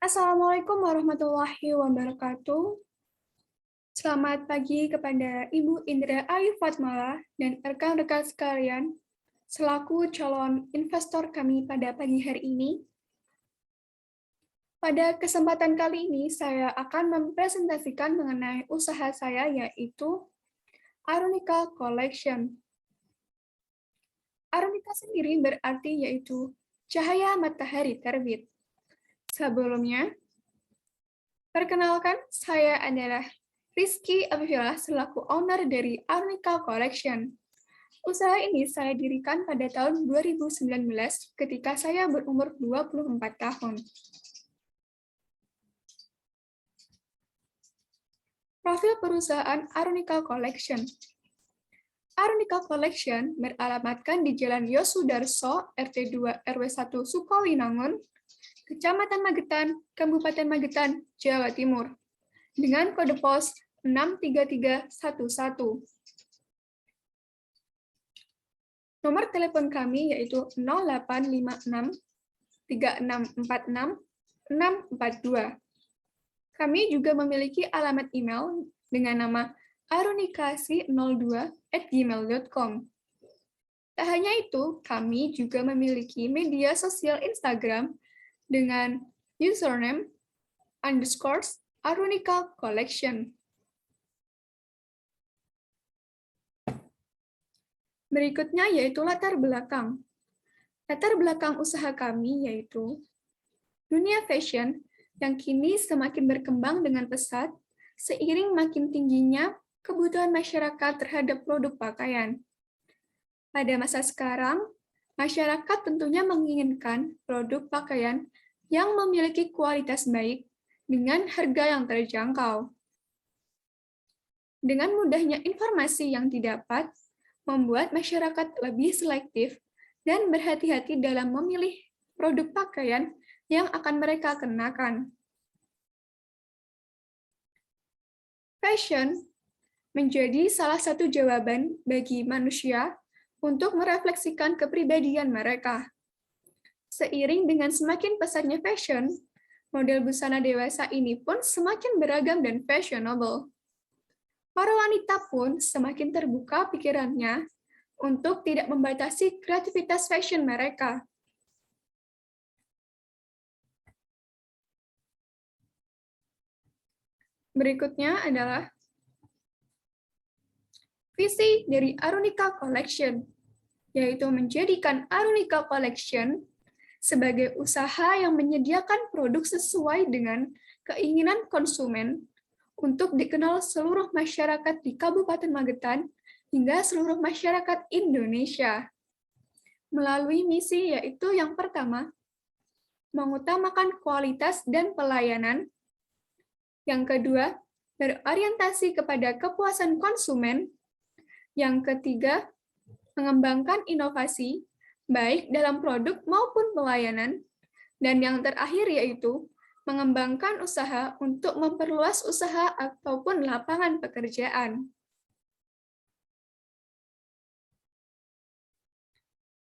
Assalamualaikum warahmatullahi wabarakatuh. Selamat pagi kepada Ibu Indra Ayu Fatmala dan rekan-rekan sekalian, selaku calon investor kami pada pagi hari ini. Pada kesempatan kali ini, saya akan mempresentasikan mengenai usaha saya, yaitu Arunika Collection. Arunika sendiri berarti yaitu cahaya matahari terbit. Sebelumnya, perkenalkan, saya adalah Rizky Afifillah selaku owner dari Arunika Collection. Usaha ini saya dirikan pada tahun 2019 ketika saya berumur 24 tahun. Profil perusahaan Arunika Collection. Arunika Collection beralamatkan di Jalan Yosudarso, RT 2 RW 1 Sukowinangun, Kecamatan Magetan, Kabupaten Magetan, Jawa Timur, dengan kode pos 63311. Nomor telepon kami yaitu 0856 3646 642. Kami juga memiliki alamat email dengan nama arunikasi02@gmail.com. Tak hanya itu, kami juga memiliki media sosial Instagram dengan username _Arunika Collection. Berikutnya yaitu latar belakang. Latar belakang usaha kami yaitu dunia fashion yang kini semakin berkembang dengan pesat seiring makin tingginya kebutuhan masyarakat terhadap produk pakaian. Pada masa sekarang, masyarakat tentunya menginginkan produk pakaian yang memiliki kualitas baik dengan harga yang terjangkau. Dengan mudahnya informasi yang didapat, membuat masyarakat lebih selektif dan berhati-hati dalam memilih produk pakaian yang akan mereka kenakan. Fashion menjadi salah satu jawaban bagi manusia untuk merefleksikan kepribadian mereka. Seiring dengan semakin pesatnya fashion, model busana dewasa ini pun semakin beragam dan fashionable. Para wanita pun semakin terbuka pikirannya untuk tidak membatasi kreativitas fashion mereka. Berikutnya adalah visi dari Arunika Collection, yaitu menjadikan Arunika Collection sebagai usaha yang menyediakan produk sesuai dengan keinginan konsumen untuk dikenal seluruh masyarakat di Kabupaten Magetan hingga seluruh masyarakat Indonesia. Melalui misi yaitu yang pertama, mengutamakan kualitas dan pelayanan. Yang kedua, berorientasi kepada kepuasan konsumen. Yang ketiga, mengembangkan inovasi, baik dalam produk maupun pelayanan. Dan yang terakhir yaitu mengembangkan usaha untuk memperluas usaha ataupun lapangan pekerjaan.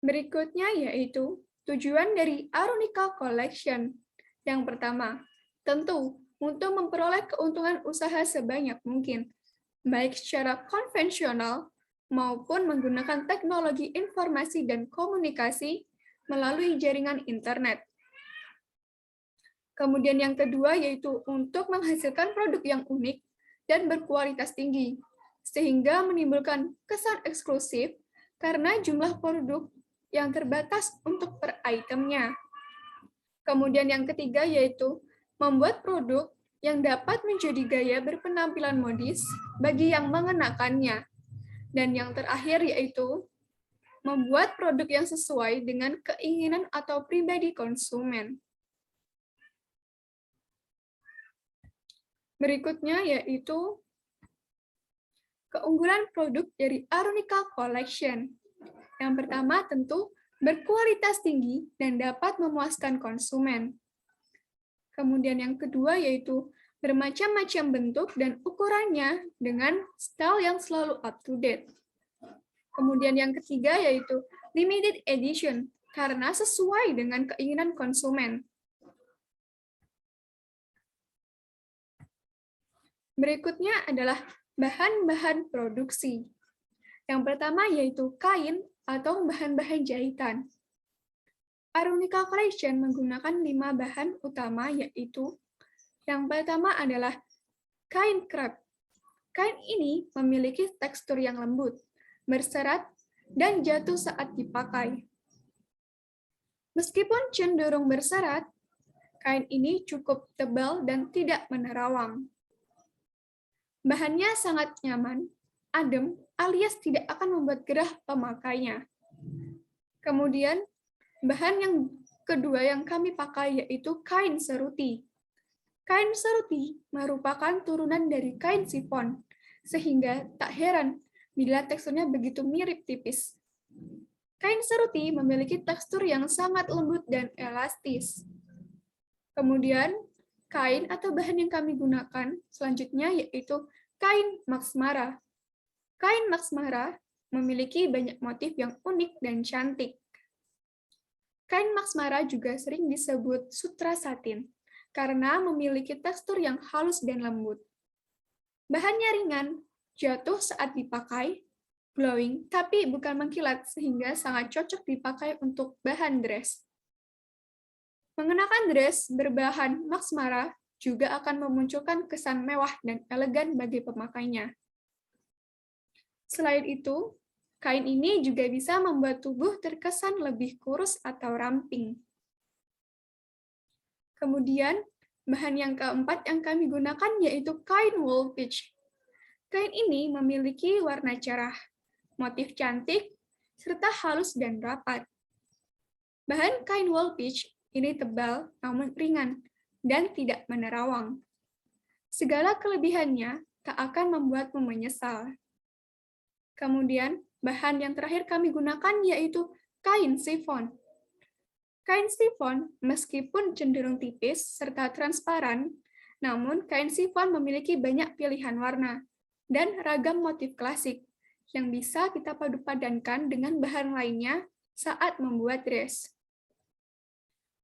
Berikutnya yaitu tujuan dari Arunika Collection. Yang pertama, tentu untuk memperoleh keuntungan usaha sebanyak mungkin, baik secara konvensional maupun menggunakan teknologi informasi dan komunikasi melalui jaringan internet. Kemudian yang kedua yaitu untuk menghasilkan produk yang unik dan berkualitas tinggi, sehingga menimbulkan kesan eksklusif karena jumlah produk yang terbatas untuk per itemnya. Kemudian yang ketiga yaitu membuat produk yang dapat menjadi gaya berpenampilan modis bagi yang mengenakannya. Dan yang terakhir yaitu membuat produk yang sesuai dengan keinginan atau pribadi konsumen. Berikutnya yaitu keunggulan produk dari Arunika Collection. Yang pertama tentu berkualitas tinggi dan dapat memuaskan konsumen. Kemudian yang kedua yaitu bermacam-macam bentuk dan ukurannya dengan style yang selalu up to date. Kemudian yang ketiga yaitu limited edition karena sesuai dengan keinginan konsumen. Berikutnya adalah bahan-bahan produksi. Yang pertama yaitu kain atau bahan-bahan jahitan. Arunica Collection menggunakan 5 bahan utama, yaitu yang pertama adalah kain krep. Kain ini memiliki tekstur yang lembut, berserat, dan jatuh saat dipakai. Meskipun cenderung berserat, kain ini cukup tebal dan tidak menerawang. Bahannya sangat nyaman, adem, alias tidak akan membuat gerah pemakainya. Kemudian, bahan yang kedua yang kami pakai yaitu kain seruti. Kain seruti merupakan turunan dari kain sifon, sehingga tak heran bila teksturnya begitu mirip tipis. Kain seruti memiliki tekstur yang sangat lembut dan elastis. Kemudian, kain atau bahan yang kami gunakan selanjutnya yaitu kain maksmara. Kain maksmara memiliki banyak motif yang unik dan cantik. Kain maksmara juga sering disebut sutra satin karena memiliki tekstur yang halus dan lembut. Bahannya ringan, jatuh saat dipakai, glowing tapi bukan mengkilat sehingga sangat cocok dipakai untuk bahan dress. Mengenakan dress berbahan maksmara juga akan memunculkan kesan mewah dan elegan bagi pemakainya. Selain itu, kain ini juga bisa membuat tubuh terkesan lebih kurus atau ramping. Kemudian, bahan yang keempat yang kami gunakan yaitu kain wool pitch. Kain ini memiliki warna cerah, motif cantik, serta halus dan rapat. Bahan kain wool pitch ini tebal namun ringan dan tidak menerawang. Segala kelebihannya tak akan membuatmu menyesal. Kemudian, bahan yang terakhir kami gunakan yaitu kain sifon. Kain sifon, meskipun cenderung tipis serta transparan, namun kain sifon memiliki banyak pilihan warna dan ragam motif klasik yang bisa kita padu-padankan dengan bahan lainnya saat membuat dress.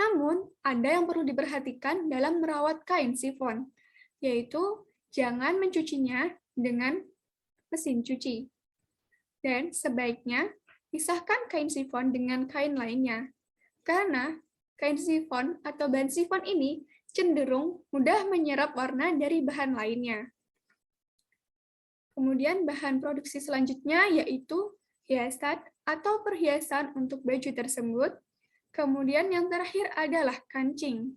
Namun, ada yang perlu diperhatikan dalam merawat kain sifon, yaitu jangan mencucinya dengan mesin cuci. Dan sebaiknya pisahkan kain sifon dengan kain lainnya, karena kain sifon atau bahan sifon ini cenderung mudah menyerap warna dari bahan lainnya. Kemudian bahan produksi selanjutnya yaitu hiasan atau perhiasan untuk baju tersebut. Kemudian yang terakhir adalah kancing.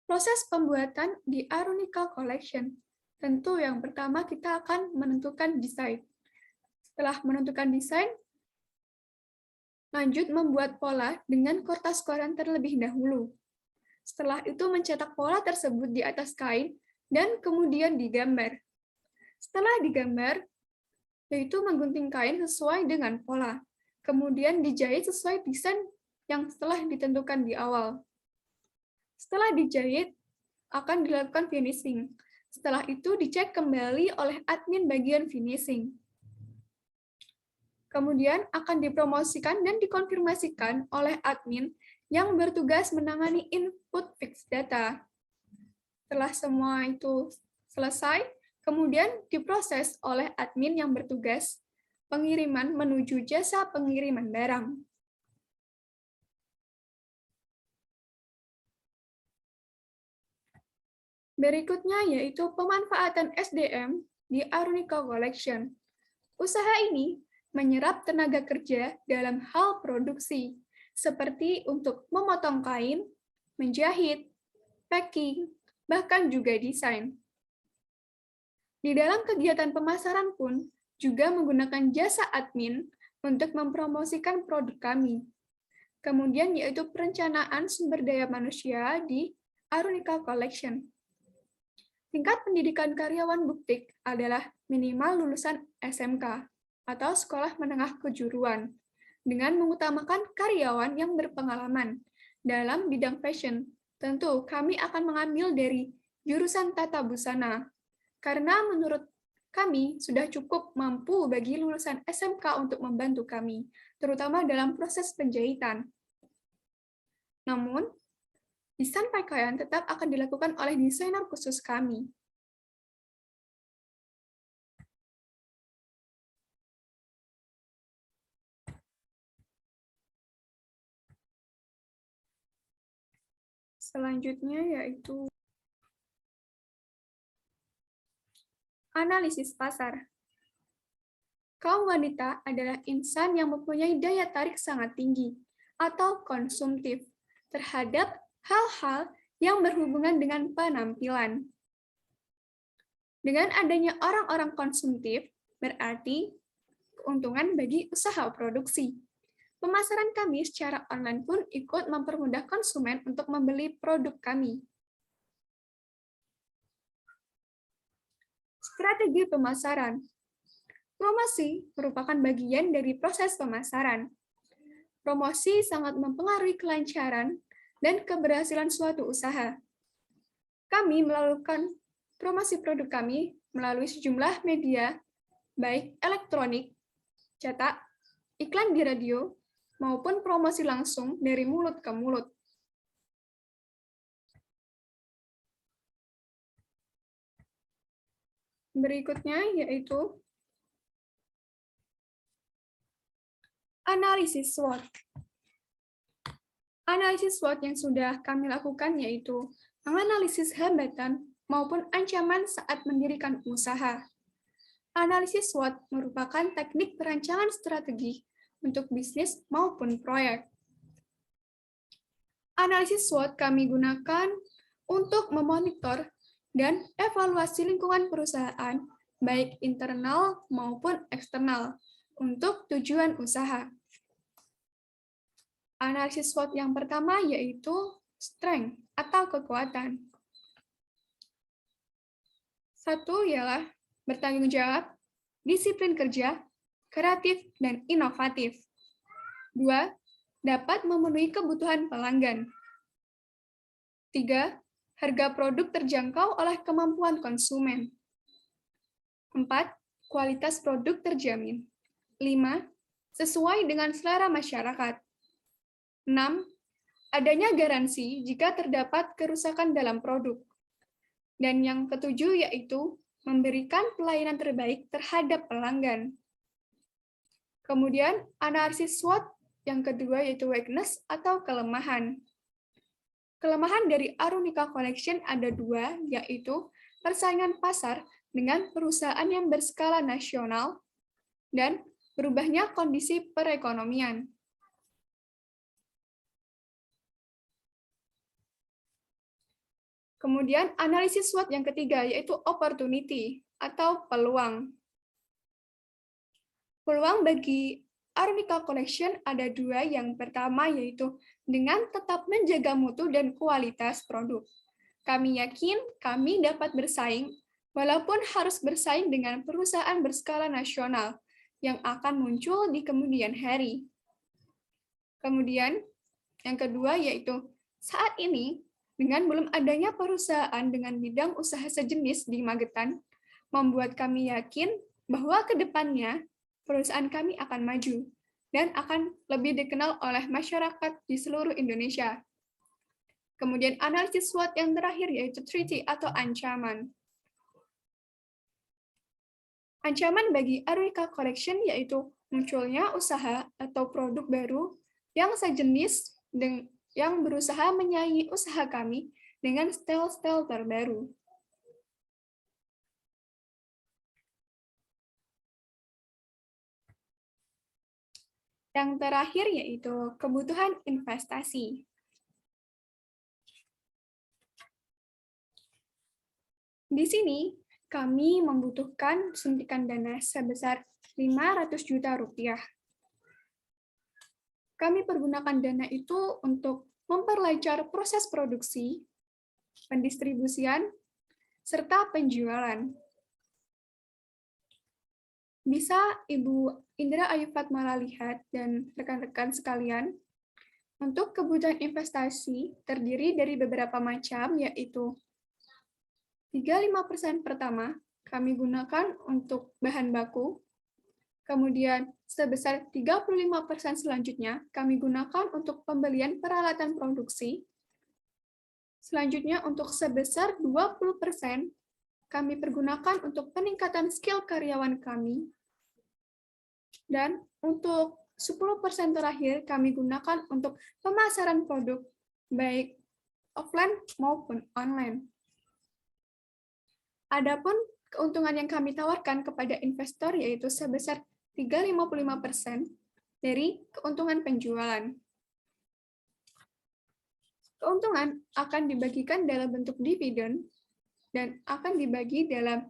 Proses pembuatan di Arunica Collection. Tentu yang pertama kita akan menentukan desain. Setelah menentukan desain, lanjut membuat pola dengan kertas koran terlebih dahulu. Setelah itu mencetak pola tersebut di atas kain dan kemudian digambar. Setelah digambar, yaitu menggunting kain sesuai dengan pola. Kemudian dijahit sesuai desain yang telah ditentukan di awal. Setelah dijahit, akan dilakukan finishing. Setelah itu dicek kembali oleh admin bagian finishing. Kemudian akan dipromosikan dan dikonfirmasikan oleh admin yang bertugas menangani input fixed data. Setelah semua itu selesai, kemudian diproses oleh admin yang bertugas pengiriman menuju jasa pengiriman barang. Berikutnya yaitu pemanfaatan SDM di Arunica Collection. Usaha ini menyerap tenaga kerja dalam hal produksi, seperti untuk memotong kain, menjahit, packing, bahkan juga desain. Di dalam kegiatan pemasaran pun juga menggunakan jasa admin untuk mempromosikan produk kami. Kemudian yaitu perencanaan sumber daya manusia di Arunica Collection. Tingkat pendidikan karyawan Buktik adalah minimal lulusan SMK atau sekolah menengah kejuruan, dengan mengutamakan karyawan yang berpengalaman dalam bidang fashion. Tentu kami akan mengambil dari jurusan tata busana, karena menurut kami sudah cukup mampu bagi lulusan SMK untuk membantu kami, terutama dalam proses penjahitan. Namun, desain pakaian tetap akan dilakukan oleh desainer khusus kami. Selanjutnya yaitu analisis pasar. Kaum wanita adalah insan yang mempunyai daya tarik sangat tinggi atau konsumtif terhadap hal-hal yang berhubungan dengan penampilan. Dengan adanya orang-orang konsumtif, berarti keuntungan bagi usaha produksi. Pemasaran kami secara online pun ikut mempermudah konsumen untuk membeli produk kami. Strategi pemasaran. Promosi merupakan bagian dari proses pemasaran. Promosi sangat mempengaruhi kelancaran dan keberhasilan suatu usaha. Kami melakukan promosi produk kami melalui sejumlah media, baik elektronik, cetak, iklan di radio, maupun promosi langsung dari mulut ke mulut. Berikutnya yaitu analisis SWOT. Analisis SWOT yang sudah kami lakukan yaitu menganalisis hambatan maupun ancaman saat mendirikan usaha. Analisis SWOT merupakan teknik perancangan strategi untuk bisnis maupun proyek. Analisis SWOT kami gunakan untuk memonitor dan evaluasi lingkungan perusahaan, baik internal maupun eksternal, untuk tujuan usaha. Analisis SWOT yang pertama yaitu strength atau kekuatan. Satu ialah bertanggung jawab, disiplin kerja, kreatif, dan inovatif. Dua, dapat memenuhi kebutuhan pelanggan. Tiga, harga produk terjangkau oleh kemampuan konsumen. 4. Kualitas produk terjamin. 5. Sesuai dengan selera masyarakat. 6. Adanya garansi jika terdapat kerusakan dalam produk. Dan yang ketujuh yaitu memberikan pelayanan terbaik terhadap pelanggan. Kemudian, analisis SWOT yang kedua yaitu weakness atau kelemahan. Kelemahan dari Arunika Collection ada dua, yaitu persaingan pasar dengan perusahaan yang berskala nasional dan berubahnya kondisi perekonomian. Kemudian analisis SWOT yang ketiga yaitu opportunity atau peluang. Peluang bagi Arunika Collection ada dua. Yang pertama yaitu dengan tetap menjaga mutu dan kualitas produk. Kami yakin kami dapat bersaing walaupun harus bersaing dengan perusahaan berskala nasional yang akan muncul di kemudian hari. Kemudian yang kedua yaitu saat ini dengan belum adanya perusahaan dengan bidang usaha sejenis di Magetan, membuat kami yakin bahwa ke depannya perusahaan kami akan maju dan akan lebih dikenal oleh masyarakat di seluruh Indonesia. Kemudian analisis SWOT yang terakhir yaitu treaty atau ancaman. Ancaman bagi Arunika Collection yaitu munculnya usaha atau produk baru yang sejenis yang berusaha menyaingi usaha kami dengan style-style terbaru. Yang terakhir yaitu kebutuhan investasi. Di sini, kami membutuhkan suntikan dana sebesar 500 juta rupiah. Kami pergunakan dana itu untuk memperlancar proses produksi, pendistribusian, serta penjualan. Bisa Ibu Indra Ayu Fatmala lihat dan rekan-rekan sekalian, untuk kebutuhan investasi terdiri dari beberapa macam, yaitu 35% pertama kami gunakan untuk bahan baku, Kemudian sebesar 35% selanjutnya kami gunakan untuk pembelian peralatan produksi. Selanjutnya untuk sebesar 20% kami pergunakan untuk peningkatan skill karyawan kami. Dan untuk 10% terakhir kami gunakan untuk pemasaran produk, baik offline maupun online. Adapun keuntungan yang kami tawarkan kepada investor yaitu sebesar 3,55% dari keuntungan penjualan. Keuntungan akan dibagikan dalam bentuk dividen dan akan dibagi dalam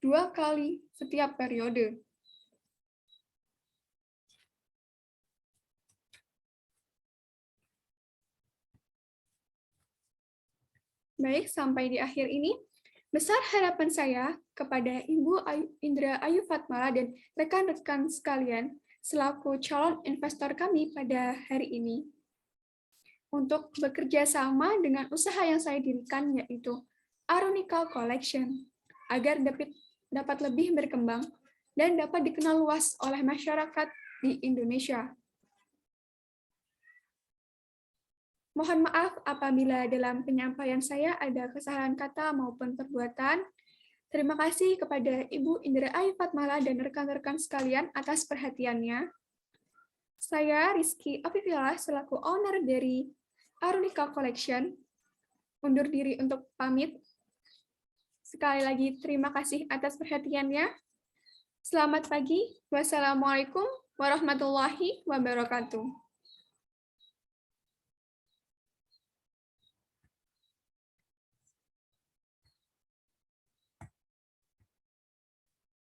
2 kali setiap periode. Baik, sampai di akhir ini, besar harapan saya kepada Ibu Indra Ayu Fatmala dan rekan-rekan sekalian selaku calon investor kami pada hari ini untuk bekerja sama dengan usaha yang saya dirikan, yaitu Arunica Collection, agar dapat lebih berkembang dan dapat dikenal luas oleh masyarakat di Indonesia. Mohon maaf apabila dalam penyampaian saya ada kesalahan kata maupun perbuatan. Terima kasih kepada Ibu Indra Ayu Fatmala dan rekan-rekan sekalian atas perhatiannya. Saya Rizky Afifillah selaku owner dari Arunica Collection undur diri untuk pamit. Sekali lagi terima kasih atas perhatiannya. Selamat pagi. Wassalamualaikum warahmatullahi wabarakatuh.